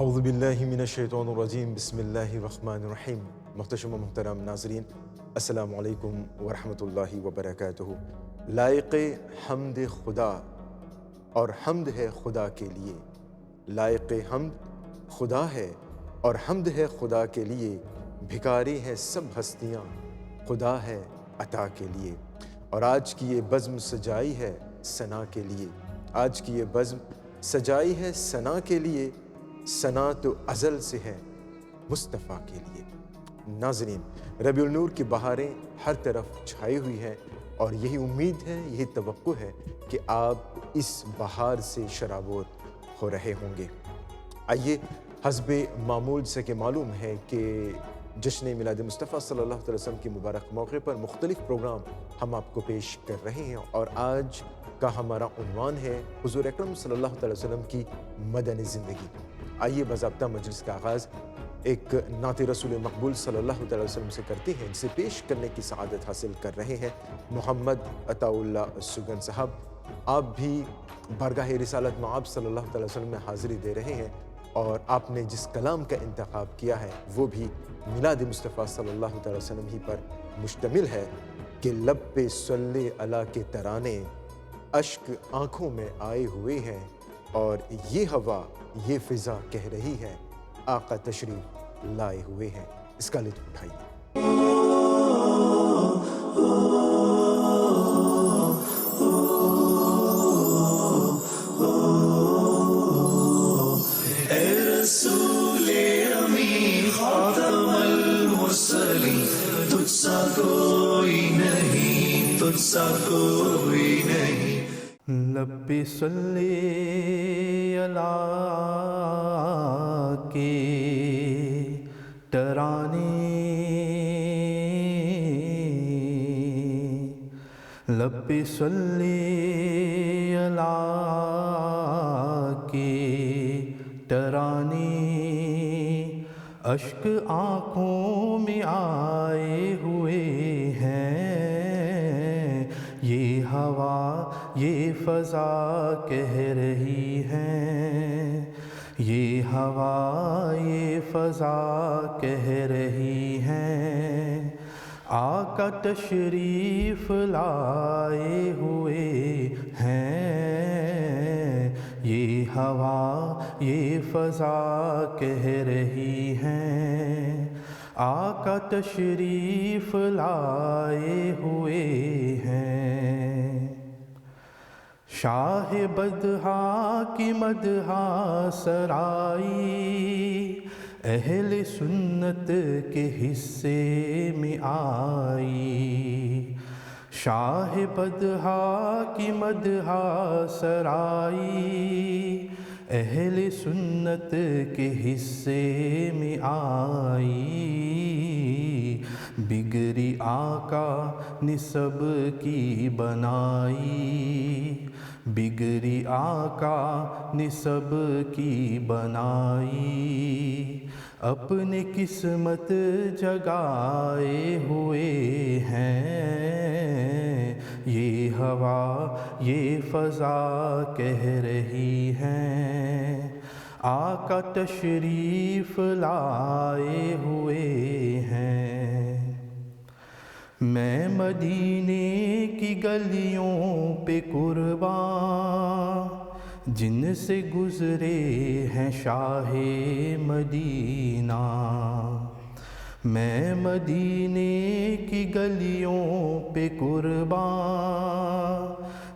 اعوذ باللہ من الشیطان الرجیم، بسم اللہ الرحمن الرحیم۔ محتشم و محترم ناظرین، السلام علیکم ورحمۃ اللہ وبرکاتہ۔ لائق حمد خدا اور حمد ہے خدا کے لیے، لائق حمد خدا ہے اور حمد ہے خدا کے لیے، بھکاری ہیں سب ہستیاں خدا ہے عطا کے لیے۔ اور آج کی یہ بزم سجائی ہے ثنا کے لیے، آج کی یہ بزم سجائی ہے ثنا کے لیے، ثنا تو ازل سے ہے مصطفیٰ کے لیے۔ ناظرین، ربیع النور کی بہاریں ہر طرف چھائی ہوئی ہیں اور یہی امید ہے، یہی توقع ہے کہ آپ اس بہار سے شرابور ہو رہے ہوں گے۔ آئیے، حسب معمول سے کہ معلوم ہے کہ جشن میلاد مصطفیٰ صلی اللہ علیہ وسلم کے مبارک موقع پر مختلف پروگرام ہم آپ کو پیش کر رہے ہیں، اور آج کا ہمارا عنوان ہے حضور اکرم صلی اللہ علیہ وسلم کی مدنی زندگی۔ آئیے باضابطہ مجلس کا آغاز ایک نعت رسول مقبول صلی اللہ علیہ وسلم سے کرتے ہیں، جسے پیش کرنے کی سعادت حاصل کر رہے ہیں محمد عطا اللہ سگن صاحب۔ آپ بھی بارگاہ رسالت مآب صلی اللہ علیہ وسلم میں حاضری دے رہے ہیں، اور آپ نے جس کلام کا انتخاب کیا ہے وہ بھی میلاد مصطفیٰ صلی اللہ علیہ وسلم ہی پر مشتمل ہے کہ لب پہ صلی اللہ کے ترانے اشک آنکھوں میں آئے ہوئے ہیں، اور یہ ہوا یہ فضا کہہ رہی ہے آقا تشریف لائے ہوئے ہیں۔ اس کا لطف اٹھائیے۔ اے رسول امین خاتم المرسلین، تجھ سا کوئی نہیں، تجھ سا کوئی نہیں۔ لب پہ صلی اللہ کے ترانے، لب پہ صلی اللہ کے ترانے اشک آنکھوں میں آئے ہوئے ہیں، یہ ہوا یہ فضا کہہ رہی ہے، یہ ہوا یہ فضا کہہ رہی ہے، آقا تشریف لائے ہوئے ہیں، یہ ہوا یہ فضا کہہ رہی ہے، آقا تشریف لائے ہوئے ہیں۔ شاہ بدہا کی مدحہ سرائی اہل سنت کے حصے میں آئی، شاہ بدہا کی مدحہ سرائی اہل سنت کے حصے میں آئی، بگڑی آقا نسب کی بنائی، بگڑی آقا نسب کی بنائی، اپنے قسمت جگائے ہوئے ہیں، یہ ہوا یہ فضا کہہ رہی ہے، آقا تشریف لائے ہوئے ہیں۔ میں مدینے کی گلیوں پہ قرباں جن سے گزرے ہیں شاہ مدینہ، میں مدینے کی گلیوں پہ قرباں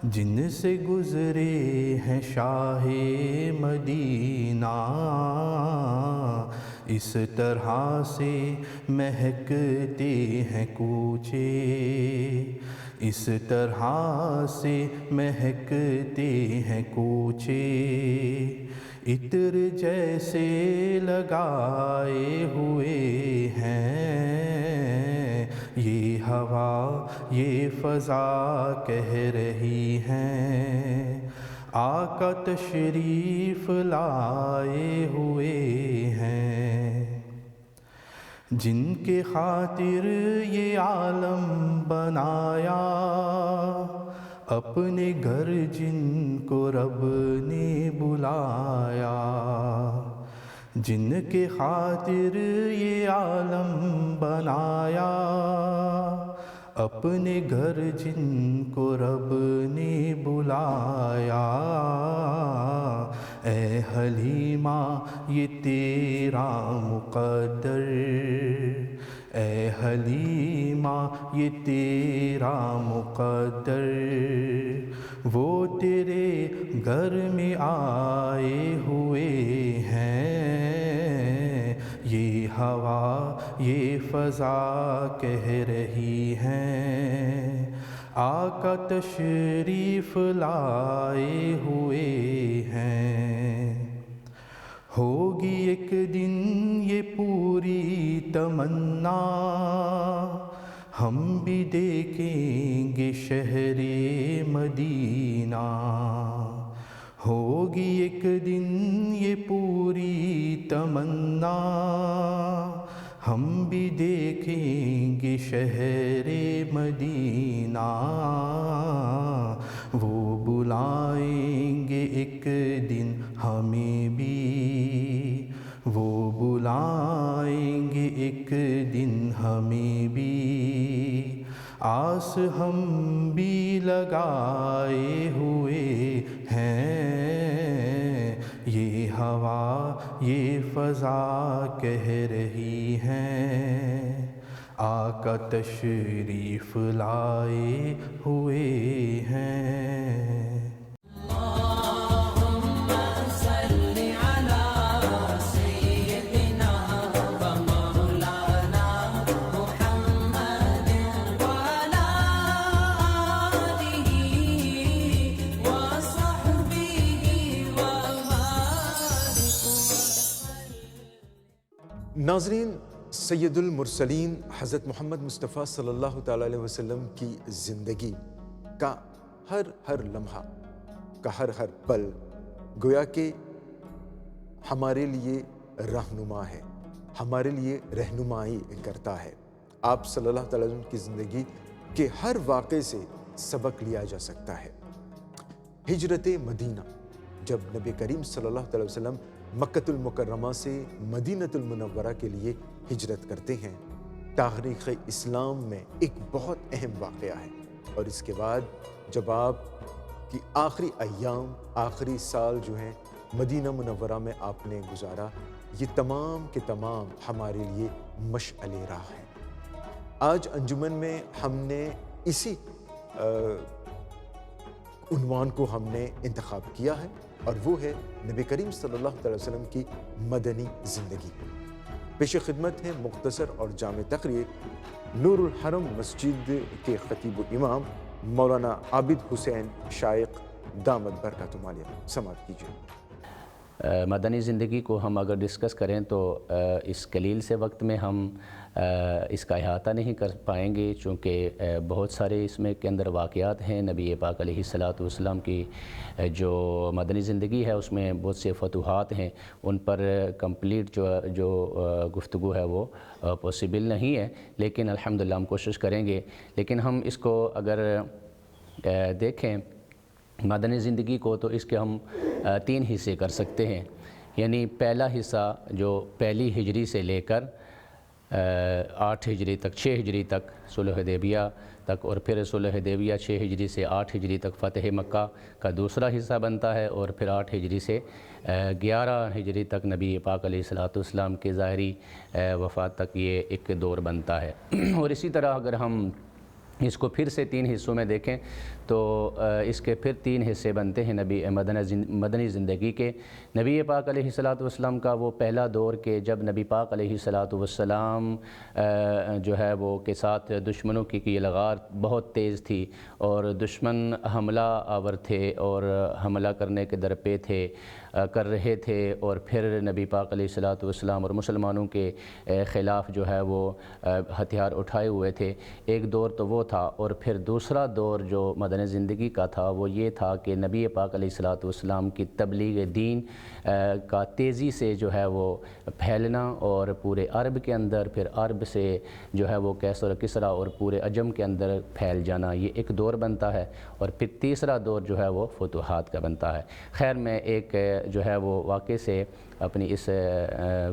جن سے گزرے ہیں شاہ مدینہ، اس طرح سے مہکتے ہیں کوچے، اس طرح سے مہکتے ہیں کوچے، عطر جیسے لگائے ہوئے ہیں، یہ ہوا یہ فضا کہہ رہی ہے، آقا تشریف لائے ہوئے ہیں۔ جن کے خاطر یہ عالم بنایا، اپنے گھر جن کو رب نے بلایا، جن کے خاطر یہ عالم بنایا، اپنے گھر جن کو رب نے بلایا، اے حلیمہ یہ تیرا مقدر، اے حلیمہ یہ تیرا مقدر، وہ تیرے گھر میں آئے ہوئے ہیں، یہ ہوا یہ فضا کہہ رہی ہیں، آقا تشریف لائے ہوئے ہیں۔ ہوگی ایک دن یہ پوری تمنا، ہم بھی دیکھیں گے شہر مدینہ، ہوگی ایک دن یہ پوری تمنا، ہم بھی دیکھیں گے شہر مدینہ، وہ بلائیں گے ایک دن ہمیں بھی، وہ بلائیں گے ایک دن ہمیں بھی، آس ہم بھی لگائے ہوئے ہیں، یہ ہوا یہ فضا کہہ رہی ہیں، آقا تشریف لائے ہوئے ہیں۔ ناظرین، سید المرسلین حضرت محمد مصطفیٰ صلی اللہ تعالیٰ علیہ وسلم کی زندگی کا ہر لمحہ کا ہر پل گویا کہ ہمارے لیے رہنما ہے، ہمارے لیے رہنمائی کرتا ہے۔ آپ صلی اللہ تعالیٰ علیہ وسلم کی زندگی کے ہر واقعے سے سبق لیا جا سکتا ہے۔ ہجرت مدینہ، جب نبی کریم صلی اللہ تعالیٰ وسلم مکۃ المکرمہ سے مدینہ المنورہ کے لیے ہجرت کرتے ہیں، تاریخ اسلام میں ایک بہت اہم واقعہ ہے۔ اور اس کے بعد جب آپ کی آخری ایام، آخری سال جو ہیں مدینہ منورہ میں آپ نے گزارا، یہ تمام کے تمام ہمارے لیے مشعل راہ ہیں۔ آج انجمن میں ہم نے اسی عنوان کو ہم نے انتخاب کیا ہے، اور وہ ہے نبی کریم صلی اللہ علیہ وسلم کی مدنی زندگی۔ پیش خدمت ہے مختصر اور جامع تقریر نور الحرم مسجد کے خطیب و امام مولانا عابد حسین شائق دامت برکاتہم عالیہ، سماعت کیجیے۔ مدنی زندگی کو ہم اگر ڈسکس کریں تو اس قلیل سے وقت میں ہم اس کا احاطہ نہیں کر پائیں گے، چونکہ بہت سارے اس میں کے اندر واقعات ہیں۔ نبی پاک علیہ السلام کی جو مدنی زندگی ہے اس میں بہت سے فتوحات ہیں، ان پر کمپلیٹ جو گفتگو ہے وہ پاسبل نہیں ہے، لیکن الحمدللہ ہم کوشش کریں گے۔ لیکن ہم اس کو اگر دیکھیں مدنی زندگی کو، تو اس کے ہم 3 حصے کر سکتے ہیں۔ یعنی پہلا حصہ جو پہلی ہجری سے لے کر 8 ہجری تک، 6 ہجری تک صلح حدیبیہ تک، اور پھر صلح حدیبیہ 6 ہجری سے 8 ہجری تک فتح مکہ کا دوسرا حصہ بنتا ہے، اور پھر 8 ہجری سے 11 ہجری تک نبی پاک علیہ السلام کے ظاہری وفات تک یہ ایک دور بنتا ہے۔ اور اسی طرح اگر ہم اس کو پھر سے 3 حصوں میں دیکھیں تو اس کے پھر 3 حصے بنتے ہیں مدنی زندگی کے۔ نبی پاک علیہ السلام کا وہ پہلا دور کہ جب نبی پاک علیہ السلام جو ہے وہ کے ساتھ دشمنوں کی لغار بہت تیز تھی، اور دشمن حملہ آور تھے اور حملہ کرنے کے درپے تھے، کر رہے تھے، اور پھر نبی پاک علیہ السلام اور مسلمانوں کے خلاف جو ہے وہ ہتھیار اٹھائے ہوئے تھے۔ ایک دور تو وہ تھا، اور پھر دوسرا دور جو مدنی زندگی کا تھا وہ یہ تھا کہ نبی پاک علیہ السلام کی تبلیغ دین کا تیزی سے جو ہے وہ پھیلنا، اور پورے عرب کے اندر، پھر عرب سے جو ہے وہ کیسر و کسریٰ اور پورے عجم کے اندر پھیل جانا، یہ ایک دور بنتا ہے۔ اور پھر تیسرا دور جو ہے وہ فتوحات کا بنتا ہے۔ خیر میں ایک جو ہے وہ واقعے سے اپنی اس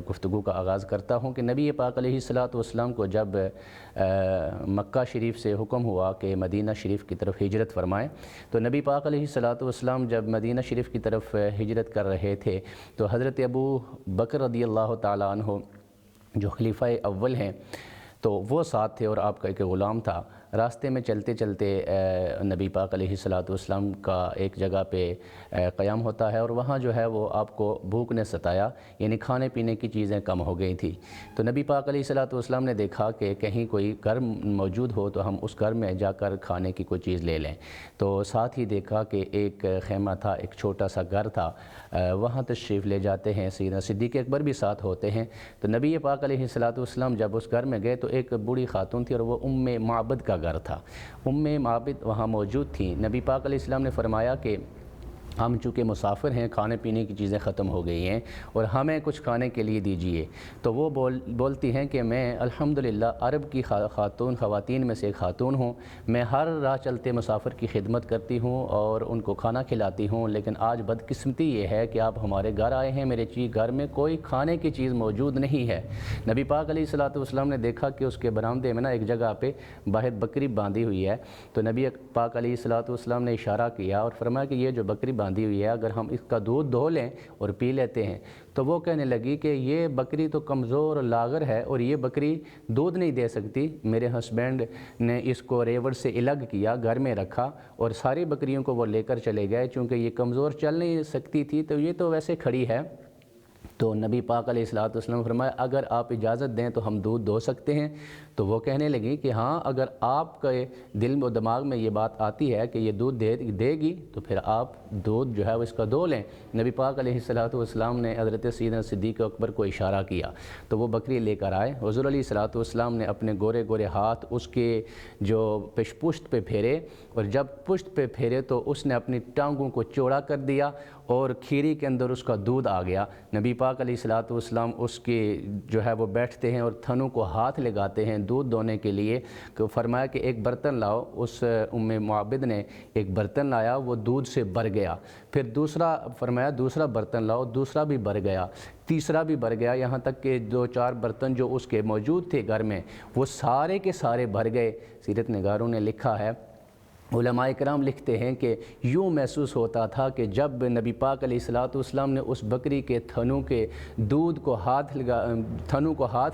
گفتگو کا آغاز کرتا ہوں کہ نبی پاک علیہ الصلاۃ والسلام کو جب مکہ شریف سے حکم ہوا کہ مدینہ شریف کی طرف ہجرت فرمائیں، تو نبی پاک علیہ الصلاۃ والسلام جب مدینہ شریف کی طرف ہجرت کر رہے تھے تو حضرت ابو بکر رضی اللہ تعالیٰ عنہ جو خلیفہ اول ہیں تو وہ ساتھ تھے، اور آپ کا ایک غلام تھا۔ راستے میں چلتے چلتے نبی پاک علیہ الصلاۃ والسلام کا ایک جگہ پہ قیام ہوتا ہے، اور وہاں جو ہے وہ آپ کو بھوک نے ستایا، یعنی کھانے پینے کی چیزیں کم ہو گئی تھی۔ تو نبی پاک علیہ الصلاۃ والسلام نے دیکھا کہ کہیں کوئی گھر موجود ہو تو ہم اس گھر میں جا کر کھانے کی کوئی چیز لے لیں۔ تو ساتھ ہی دیکھا کہ ایک خیمہ تھا، ایک چھوٹا سا گھر تھا، وہاں تشریف لے جاتے ہیں، سیدنا صدیق اکبر بھی ساتھ ہوتے ہیں۔ تو نبی پاک علیہ الصلاۃ والسلام جب اس گھر میں گئے تو ایک بوڑھی خاتون تھی، اور وہ معبد کا گھر تھا۔ معبد وہاں موجود تھیں۔ نبی پاک علیہ السلام نے فرمایا کہ ہم چونکہ مسافر ہیں، کھانے پینے کی چیزیں ختم ہو گئی ہیں اور ہمیں کچھ کھانے کے لیے دیجیے۔ تو وہ بولتی ہیں کہ میں الحمدللہ عرب کی خواتین میں سے ایک خاتون ہوں، میں ہر راہ چلتے مسافر کی خدمت کرتی ہوں اور ان کو کھانا کھلاتی ہوں، لیکن آج بدقسمتی یہ ہے کہ آپ ہمارے گھر آئے ہیں، میرے گھر میں کوئی کھانے کی چیز موجود نہیں ہے۔ نبی پاک علیہ الصلاۃ والسلام نے دیکھا کہ اس کے برآمدے میں ایک جگہ پہ باہر بکری باندھی ہوئی ہے۔ تو نبی پاک علیہ الصلاۃ والسلام نے اشارہ کیا اور فرمایا کہ یہ جو بکری باندھی ہوئی ہے، اگر ہم اس کا دودھ دھو لیں اور پی لیتے ہیں۔ تو وہ کہنے لگی کہ یہ بکری تو کمزور اور لاغر ہے اور یہ بکری دودھ نہیں دے سکتی۔ میرے ہسبینڈ نے اس کو ریوڑ سے الگ کیا، گھر میں رکھا اور ساری بکریوں کو وہ لے کر چلے گئے، چونکہ یہ کمزور چل نہیں سکتی تھی تو یہ تو ویسے کھڑی ہے۔ تو نبی پاک علیہ الصلاۃ والسلام فرمایا اگر آپ اجازت دیں تو ہم دودھ دو سکتے ہیں۔ تو وہ کہنے لگی کہ ہاں، اگر آپ کے دل و دماغ میں یہ بات آتی ہے کہ یہ دودھ دے گی تو پھر آپ دودھ جو ہے وہ اس کا دو لیں۔ نبی پاک علیہ الصلاۃ والسلام نے حضرت سیدنا صدیق اکبر کو اشارہ کیا تو وہ بکری لے کر آئے۔ حضور علیہ الصلاۃ والسلام نے اپنے گورے گورے ہاتھ اس کے جو پشت پہ پھیرے، اور جب پشت پہ پھیرے تو اس نے اپنی ٹانگوں کو چوڑا کر دیا اور کھیری کے اندر اس کا دودھ آ گیا۔ نبی پاک علیہ الصلاۃ والسلام اس کے جو ہے وہ بیٹھتے ہیں اور تھنوں کو ہاتھ لگاتے ہیں دودھ دونے کے لیے، کہ فرمایا کہ ایک برتن لاؤ۔ اس معبد نے ایک برتن لایا، وہ دودھ سے بھر گیا۔ پھر دوسرا فرمایا دوسرا برتن لاؤ، دوسرا بھی بھر گیا، تیسرا بھی بھر گیا، یہاں تک کہ 2-4 برتن جو اس کے موجود تھے گھر میں وہ سارے کے سارے بھر گئے۔ سیرت نگاروں نے لکھا ہے، علماء کرام لکھتے ہیں کہ یوں محسوس ہوتا تھا کہ جب نبی پاک علیہ الصلاۃ والسلام نے اس بکری کے تھنوں کے دودھ کو ہاتھ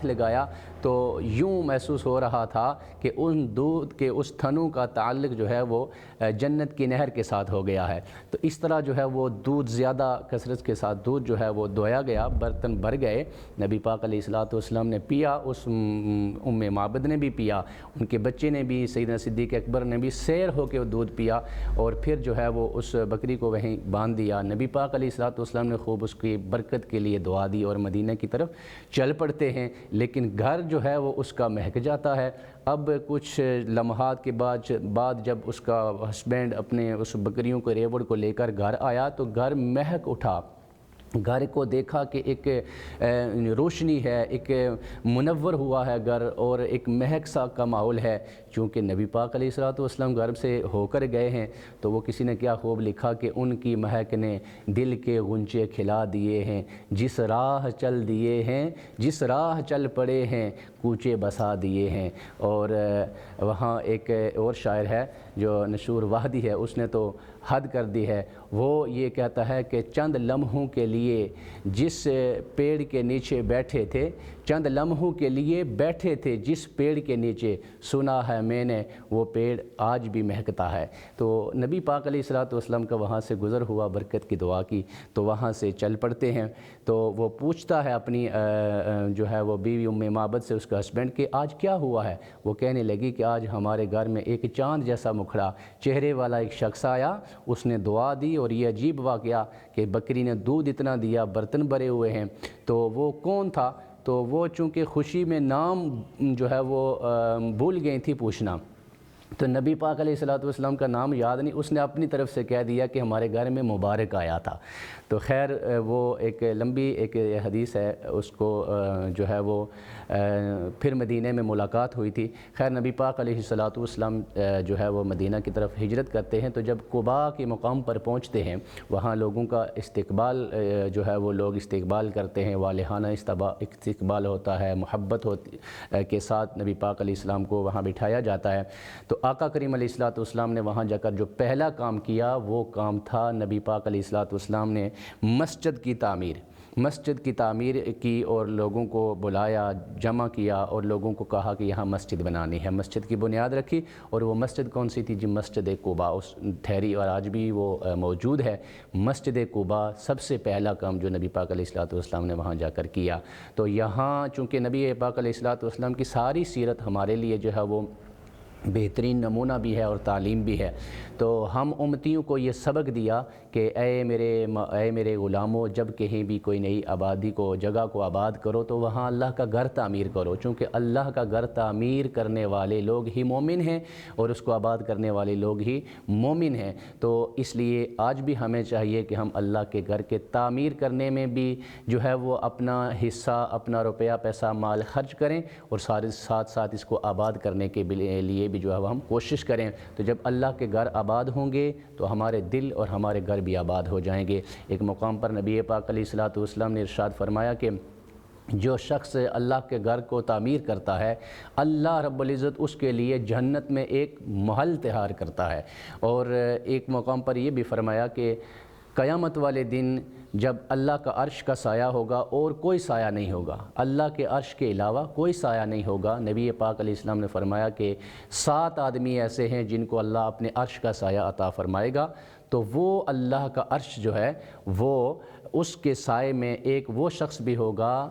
لگایا تو یوں محسوس ہو رہا تھا کہ ان دودھ کے اس تھنوں کا تعلق جو ہے وہ جنت کی نہر کے ساتھ ہو گیا ہے۔ تو اس طرح جو ہے وہ دودھ زیادہ کثرت کے ساتھ دودھ جو ہے وہ دویا گیا، برتن بھر گئے۔ نبی پاک علیہ الصلاۃ والسلام نے پیا، اس معبد نے بھی پیا، ان کے بچے نے بھی، سیدنا صدیق اکبر نے بھی سیر ہو کہ وہ دودھ پیا، اور پھر جو ہے وہ اس بکری کو وہیں باندھ دیا۔ نبی پاک علیہ الصلاۃ والسلام نے خوب اس کی برکت کے لیے دعا دی اور مدینہ کی طرف چل پڑتے ہیں، لیکن گھر جو ہے وہ اس کا مہک جاتا ہے۔ اب کچھ لمحات کے بعد جب اس کا ہسبینڈ اپنے اس بکریوں کو ریوڑ کو لے کر گھر آیا تو گھر مہک اٹھا۔ گھر کو دیکھا کہ ایک روشنی ہے، ایک منور ہوا ہے گھر، اور ایک مہک سا کا ماحول ہے۔ چونکہ نبی پاک علیہ الصلاۃ والسلام گھر سے ہو کر گئے ہیں تو وہ کسی نے کیا خوب لکھا کہ ان کی مہک نے دل کے غنچے کھلا دیے ہیں، جس راہ چل پڑے ہیں کوچے بسا دیے ہیں۔ اور وہاں ایک اور شاعر ہے جو نشور وحدی ہے، اس نے تو حد کر دی ہے، وہ یہ کہتا ہے کہ چند لمحوں کے لیے جس پیڑ کے نیچے بیٹھے تھے، چند لمحوں کے لیے بیٹھے تھے جس پیڑ کے نیچے، سنا ہے میں نے وہ پیڑ آج بھی مہکتا ہے۔ تو نبی پاک علیہ الصلاۃ والسلام کا وہاں سے گزر ہوا، برکت کی دعا کی تو وہاں سے چل پڑتے ہیں۔ تو وہ پوچھتا ہے اپنی جو ہے وہ بیوی معبد سے، اس کا ہسبینڈ، کہ آج کیا ہوا ہے؟ وہ کہنے لگی کہ آج ہمارے گھر میں ایک چاند جیسا مکھڑا چہرے والا ایک شخص آیا، اس نے دعا دی، اور یہ عجیب واقعہ کہ بکری نے دودھ اتنا دیا، برتن بھرے ہوئے ہیں۔ تو وہ کون تھا؟ تو وہ چونکہ خوشی میں نام جو ہے وہ بھول گئی تھی پوچھنا، تو نبی پاک علیہ الصلوۃ والسلام کا نام یاد نہیں، اس نے اپنی طرف سے کہہ دیا کہ ہمارے گھر میں مبارک آیا تھا۔ تو خیر وہ ایک لمبی ایک حدیث ہے، اس کو جو ہے وہ پھر مدینہ میں ملاقات ہوئی تھی۔ خیر نبی پاک علیہ الصلوۃ والسلام جو ہے وہ مدینہ کی طرف ہجرت کرتے ہیں، تو جب قباء کے مقام پر پہنچتے ہیں وہاں لوگوں کا استقبال جو ہے وہ لوگ استقبال کرتے ہیں، والہانہ استقبال ہوتا ہے، محبت ہوتی کے ساتھ نبی پاک علیہ السلام کو وہاں بٹھایا جاتا ہے۔ تو آقا کریم علیہ الصلوۃ والسلام نے وہاں جا کر جو پہلا کام کیا وہ کام تھا نبی پاک علیہ الصلوۃ والسلام نے مسجد کی تعمیر کی، اور لوگوں کو بلایا، جمع کیا اور لوگوں کو کہا کہ یہاں مسجد بنانی ہے۔ مسجد کی بنیاد رکھی، اور وہ مسجد کون سی تھی جی؟ مسجد قباء اس ٹھہری، اور آج بھی وہ موجود ہے۔ مسجد قباء سب سے پہلا کام جو نبی پاک علیہ الصلوۃ والسلام نے وہاں جا کر کیا۔ تو یہاں چونکہ نبی پاک علیہ الصلوۃ والسلام کی ساری سیرت ہمارے لیے جو ہے وہ بہترین نمونہ بھی ہے اور تعلیم بھی ہے، تو ہم امتیوں کو یہ سبق دیا کہ اے میرے غلاموں، جب کہیں بھی کوئی نئی آبادی کو جگہ کو آباد کرو تو وہاں اللہ کا گھر تعمیر کرو، چونکہ اللہ کا گھر تعمیر کرنے والے لوگ ہی مومن ہیں اور اس کو آباد کرنے والے لوگ ہی مومن ہیں۔ تو اس لیے آج بھی ہمیں چاہیے کہ ہم اللہ کے گھر کے تعمیر کرنے میں بھی جو ہے وہ اپنا حصہ، اپنا روپیہ پیسہ مال خرچ کریں، اور ساتھ ساتھ اس کو آباد کرنے کے لیے بھی جو ہے وہ ہم کوشش کریں۔ تو جب اللہ کے گھر آباد ہوں گے تو ہمارے دل اور ہمارے گھر بھی آباد ہو جائیں گے۔ ایک مقام پر نبی پاک علیہ الصلوۃ والسلام نے ارشاد فرمایا کہ جو شخص اللہ کے گھر کو تعمیر کرتا ہے، اللہ رب العزت اس کے لیے جنت میں ایک محل تیار کرتا ہے۔ اور ایک مقام پر یہ بھی فرمایا کہ قیامت والے دن جب اللہ کا عرش کا سایہ ہوگا اور کوئی سایہ نہیں ہوگا، اللہ کے عرش کے علاوہ کوئی سایہ نہیں ہوگا، نبی پاک علیہ السلام نے فرمایا کہ 7 آدمی ایسے ہیں جن کو اللہ اپنے عرش کا سایہ عطا فرمائے گا، تو وہ اللہ کا عرش جو ہے وہ اس کے سائے میں ایک وہ شخص بھی ہوگا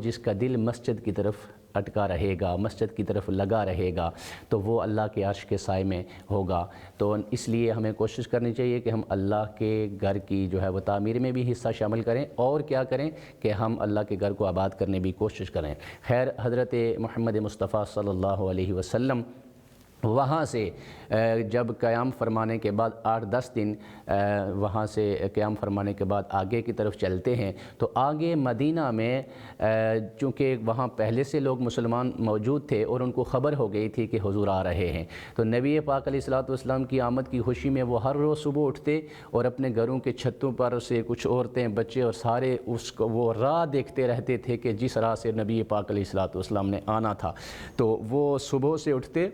جس کا دل مسجد کی طرف اٹکا رہے گا، مسجد کی طرف لگا رہے گا، تو وہ اللہ کے عرش کے سائے میں ہوگا۔ تو اس لیے ہمیں کوشش کرنی چاہیے کہ ہم اللہ کے گھر کی جو ہے وہ تعمیر میں بھی حصہ شامل کریں، اور کیا کریں کہ ہم اللہ کے گھر کو آباد کرنے بھی کوشش کریں۔ خیر حضرت محمد مصطفیٰ صلی اللہ علیہ وسلم وہاں سے جب قیام فرمانے کے بعد 8-10 دن وہاں سے قیام فرمانے کے بعد آگے کی طرف چلتے ہیں، تو آگے مدینہ میں چونکہ وہاں پہلے سے لوگ مسلمان موجود تھے اور ان کو خبر ہو گئی تھی کہ حضور آ رہے ہیں، تو نبی پاک علیہ الصلوۃ والسلام کی آمد کی خوشی میں وہ ہر روز صبح اٹھتے اور اپنے گھروں کے چھتوں پر سے کچھ عورتیں، بچے اور سارے وہ راہ دیکھتے رہتے تھے کہ جس راہ سے نبی پاک علیہ الصلوۃ والسلام نے آنا تھا، تو وہ صبح سے اٹھتے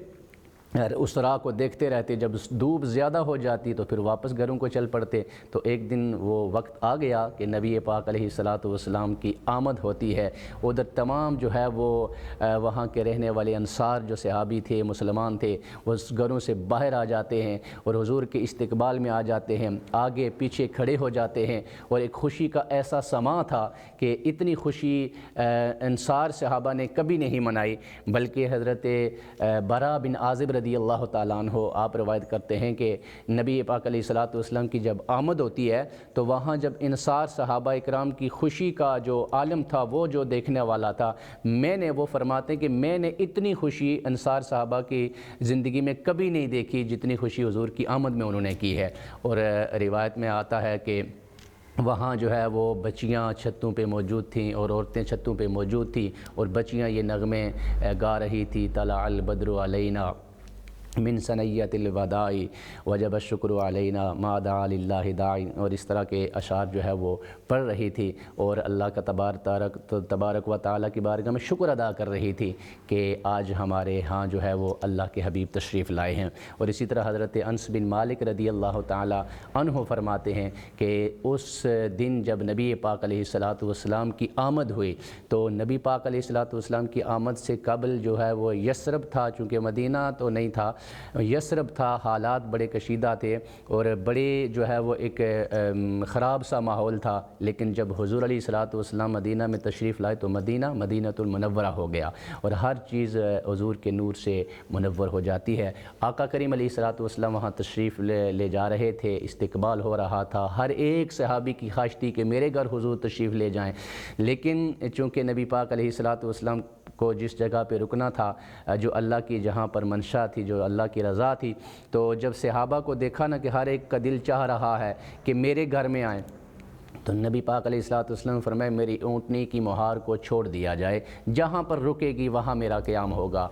اس راہ کو دیکھتے رہتے، جب دھوپ زیادہ ہو جاتی تو پھر واپس گھروں کو چل پڑتے۔ تو ایک دن وہ وقت آ گیا کہ نبی پاک علیہ الصلوۃ والسلام کی آمد ہوتی ہے، ادھر تمام جو ہے وہ وہاں کے رہنے والے انصار جو صحابی تھے، مسلمان تھے، وہ گھروں سے باہر آ جاتے ہیں اور حضور کے استقبال میں آ جاتے ہیں، آگے پیچھے کھڑے ہو جاتے ہیں، اور ایک خوشی کا ایسا سماں تھا کہ اتنی خوشی انصار صحابہ نے کبھی نہیں منائی، بلکہ حضرت برا بن عازب رضی اللہ تعالیٰ عنہ آپ روایت کرتے ہیں کہ نبی پاک علیہ الصلوۃ والسلام کی جب آمد ہوتی ہے تو وہاں جب انصار صحابہ اکرام کی خوشی کا جو عالم تھا، وہ جو دیکھنے والا تھا، وہ فرماتے ہیں کہ میں نے اتنی خوشی انصار صحابہ کی زندگی میں کبھی نہیں دیکھی جتنی خوشی حضور کی آمد میں انہوں نے کی ہے۔ اور روایت میں آتا ہے کہ وہاں جو ہے وہ بچیاں چھتوں پہ موجود تھیں اور عورتیں چھتوں پہ موجود تھیں، اور بچیاں یہ نغمے گا رہی تھی، طلع البدر علینا من ثنیۃ الوداع وجب الشکر علینا ما دعا للہ داعی، اور اس طرح کے اشعار جو ہے وہ پڑھ رہی تھی، اور اللہ کا تبارک و تعالیٰ کی بارگاہ میں شکر ادا کر رہی تھی کہ آج ہمارے ہاں جو ہے وہ اللہ کے حبیب تشریف لائے ہیں۔ اور اسی طرح حضرت انس بن مالک رضی اللہ تعالیٰ عنہ فرماتے ہیں کہ اس دن جب نبی پاک علیہ الصلوۃ والسلام کی آمد ہوئی، تو نبی پاک علیہ الصلوۃ والسلام کی آمد سے قبل جو ہے وہ یثرب تھا، چونکہ مدینہ تو نہیں تھا، یثرب تھا، حالات بڑے کشیدہ تھے اور بڑے جو ہے وہ ایک خراب سا ماحول تھا، لیکن جب حضور علیہ الصلوۃ والسلام مدینہ میں تشریف لائے تو مدینۃ المنورہ ہو گیا، اور ہر چیز حضور کے نور سے منور ہو جاتی ہے۔ آقا کریم علیہ الصلوۃ والسلام وہاں تشریف لے جا رہے تھے، استقبال ہو رہا تھا، ہر ایک صحابی کی خواہش تھی کہ میرے گھر حضور تشریف لے جائیں، لیکن چونکہ نبی پاک علیہ الصلوۃ والسلام کو جس جگہ پہ رکنا تھا، جو اللہ کی جہاں پر منشا تھی، جو اللہ اللہ کی رضا تھی۔ تو جب صحابہ کو دیکھا نا کہ ہر ایک کا دل چاہ رہا ہے کہ میرے گھر میں آئیں، تو نبی پاک علیہ الصلوۃ والسلام فرمائے میری اونٹنی کی مہار کو چھوڑ دیا جائے، جہاں پر رکے گی وہاں میرا قیام ہوگا۔